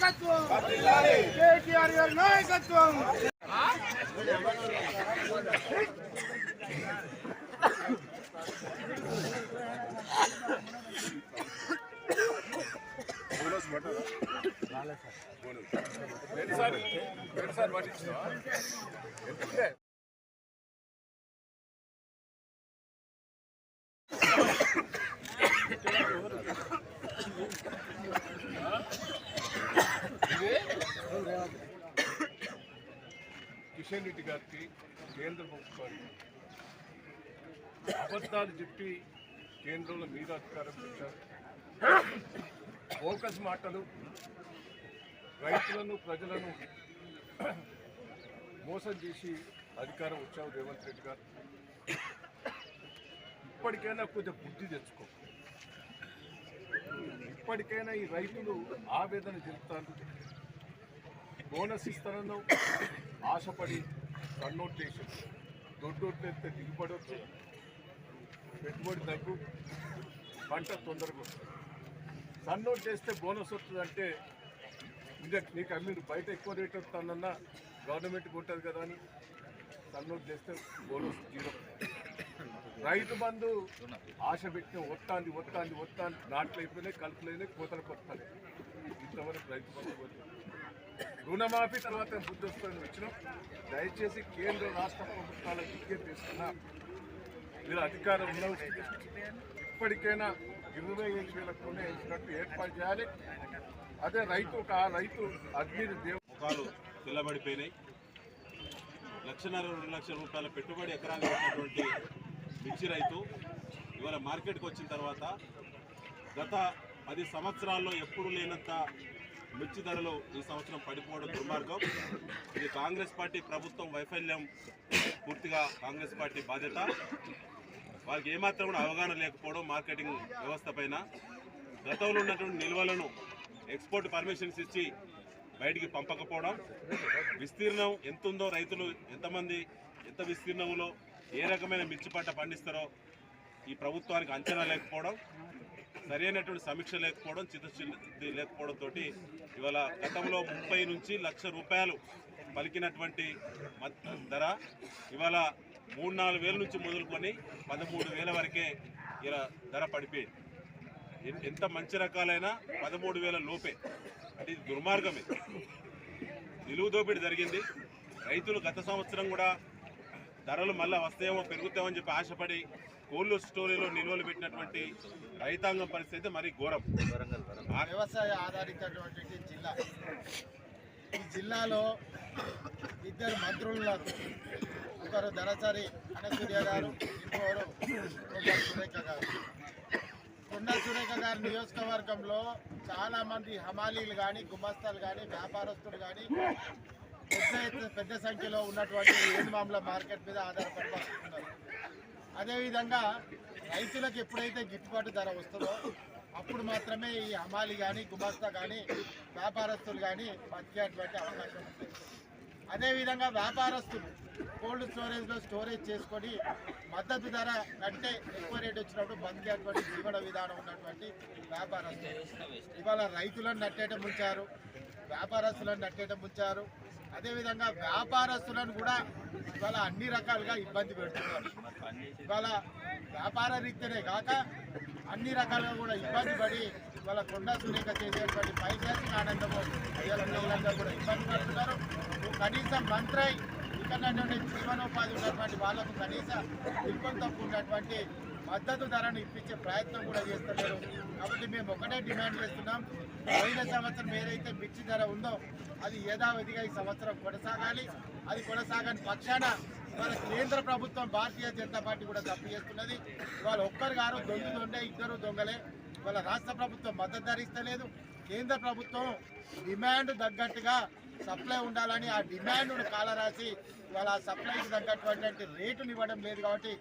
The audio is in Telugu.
నాయకత్వం కేటీఆర్ గారి నాయకత్వం కిషన్ రెడ్డి గారికి కేంద్ర ప్రభుత్వానికి అబద్ధాలు చెప్పి కేంద్రంలో మీద అధికారం పెట్టారు. ఫోకస్ మాటలు రైతులను ప్రజలను మోసం చేసి అధికారం వచ్చావు రేవంత్ రెడ్డి గారు. ఇప్పటికైనా కొంచెం బుద్ధి తెచ్చుకో. ఇప్పటికైనా ఈ రైతులు ఆవేదన చెబుతారు. బోనస్ ఇస్తానన్నావు, ఆశపడి కన్నోట్ చేసి దొడ్డొట్లెత్తే దిగుబడి వచ్చి పెట్టుబడి తగ్గు, పంట తొందరగా వస్తుంది. సన్నోట్ చేస్తే బోనస్ వస్తుందంటే నీకు మీరు బయట ఎక్కువ రేట్ వస్తుందన్నా గవర్నమెంట్కి ఉంటుంది కదా అని సన్నోట్ చేస్తే బోనస్ జీరో. రైతు బంధు ఆశ పెట్టిన ఒత్తాంది నాట్లు అయిపోయినాయి, కలుపులైనాయి, కోతలకు వస్తాయి. ఇంతవరకు రైతు బంధు రుణమాఫీ తర్వాత బుద్ధి వస్తుందని వచ్చినాం. దయచేసి కేంద్ర రాష్ట్ర ప్రభుత్వాలకు విజ్ఞప్తి చేస్తున్నా, మీరు అధికారం ఉన్న ఇప్పటికైనా 25,000 కోట్లు వేసినట్టు ఏర్పాటు చేయాలి. అదే రైతు అగ్ని ముఖాలు తెల్లబడిపోయినాయి. 1,50,000 2 లక్షల రూపాయల పెట్టుబడి ఎకరానికి పెట్టినటువంటి మిర్చి రైతు ఇవాళ మార్కెట్కి వచ్చిన తర్వాత గత 10 సంవత్సరాల్లో ఎప్పుడు లేనంత మిర్చి ధరలు ఈ సంవత్సరం పడిపోవడం దుర్మార్గం. ఇది కాంగ్రెస్ పార్టీ ప్రభుత్వం వైఫల్యం, పూర్తిగా కాంగ్రెస్ పార్టీ బాధ్యత. వాళ్ళకి ఏమాత్రం కూడా అవగాహన లేకపోవడం మార్కెటింగ్ వ్యవస్థ పైన. గతంలో ఉన్నటువంటి నిల్వలను ఎక్స్పోర్ట్ పర్మిషన్స్ ఇచ్చి బయటికి పంపకపోవడం, విస్తీర్ణం ఎంత ఉందో, రైతులు ఎంతమంది ఎంత విస్తీర్ణంలో ఏ రకమైన మిర్చి పంట పండిస్తారో ఈ ప్రభుత్వానికి అంచనా లేకపోవడం, సరైనటువంటి సమీక్ష లేకపోవడం, చిత్తశుద్ధి లేకపోవడంతో ఇవాళ గతంలో 30 నుంచి 1,00,000 రూపాయలు పలికినటువంటి ధర ఇవాళ 3-4 వేల నుంచి మొదలుకొని 13,000 వరకే ఇలా ధర పడిపోయింది. ఎంత మంచి రకాలైనా 13,000 లోపే. అంటే ఇది దుర్మార్గమే, నిలువు దోపిడీ జరిగింది. రైతులు గత సంవత్సరం కూడా ధరలు మళ్ళీ వస్తాయేమో పెరుగుతామని చెప్పి ఆశపడి కోల్డ్ స్టోరేజ్లో నిల్వలు పెట్టినటువంటి రైతాంగం పరిస్థితి మరీ ఘోరం. వ్యవసాయ ఆధారితటువంటి జిల్లా. ఈ జిల్లాలో 2 మంత్రులు ఉన్నారు. ఒకరు ధనసరి అనసూయ గారు, ఇంకోరు కొండా సురేఖ గారు. కొండా సురేఖ గారి నియోజకవర్గంలో చాలామంది హమాలీలు కానీ, గుమస్తాలు కానీ, వ్యాపారస్తులు కానీ పెద్ద సంఖ్యలో ఉన్నటువంటి ఏనుమాముల మార్కెట్ మీద ఆధారపడి బతుకుతున్నారు. అదేవిధంగా రైతులకు ఎప్పుడైతే గిట్టుబాటు ధర వస్తుందో అప్పుడు మాత్రమే ఈ హమాలి కానీ, గుమస్తా కానీ, వ్యాపారస్తులు కానీ బతికేటువంటి అవకాశం ఉంటుంది. అదేవిధంగా వ్యాపారస్తులు కోల్డ్ స్టోరేజ్లో స్టోరేజ్ చేసుకొని మద్దతు ధర కంటే ఎక్కువ రేటు వచ్చినప్పుడు బతికేటువంటి జీవన విధానం ఉన్నటువంటి వ్యాపారస్తులు ఇవాళ రైతులను నట్టేయడం ఉంచారు, వ్యాపారస్తులను నట్టేయడం ఉంచారు. అదేవిధంగా వ్యాపారస్తులను కూడా ఇవాళ అన్ని రకాలుగా ఇబ్బంది పెడుతున్నారు. ఇవాళ వ్యాపార రీత్యానే కాక అన్ని రకాలుగా కూడా ఇబ్బంది పడి ఇవాళ కొండా సురేఖ చేసేటువంటి పైశాచిక ఆనందము ప్రజలందరూ కూడా ఇబ్బంది పడుతున్నారు. కనీసం మంత్రి ఇక్కడ జీవనోపాధి ఉన్నటువంటి వాళ్ళకు కనీస ఇబ్బంది తక్కువ ఉన్నటువంటి మద్దతు ధరను ఇప్పించే ప్రయత్నం కూడా చేస్తున్నారు. కాబట్టి మేము ఒకటే డిమాండ్ చేస్తున్నాం, పోయిన సంవత్సరం ఏదైతే మిర్చి ధర ఉందో అది యథావిధిగా ఈ సంవత్సరం కొనసాగాలి. అది కొనసాగని పక్షాన ఇవాళ కేంద్ర ప్రభుత్వం భారతీయ జనతా పార్టీ కూడా తప్పు చేస్తున్నది. ఇవాళ ఒక్కరు గారు దొంగ ఇద్దరు దొంగలే. ఇవాళ రాష్ట్ర ప్రభుత్వం మద్దతు ధర ఇస్తలేదు. కేంద్ర ప్రభుత్వం డిమాండ్ తగ్గట్టుగా సప్లై ఉండాలని ఆ డిమాండ్ను కాలరాసి ఇవాళ ఆ సప్లైకి తగ్గటువంటి రేటును ఇవ్వడం లేదు. కాబట్టి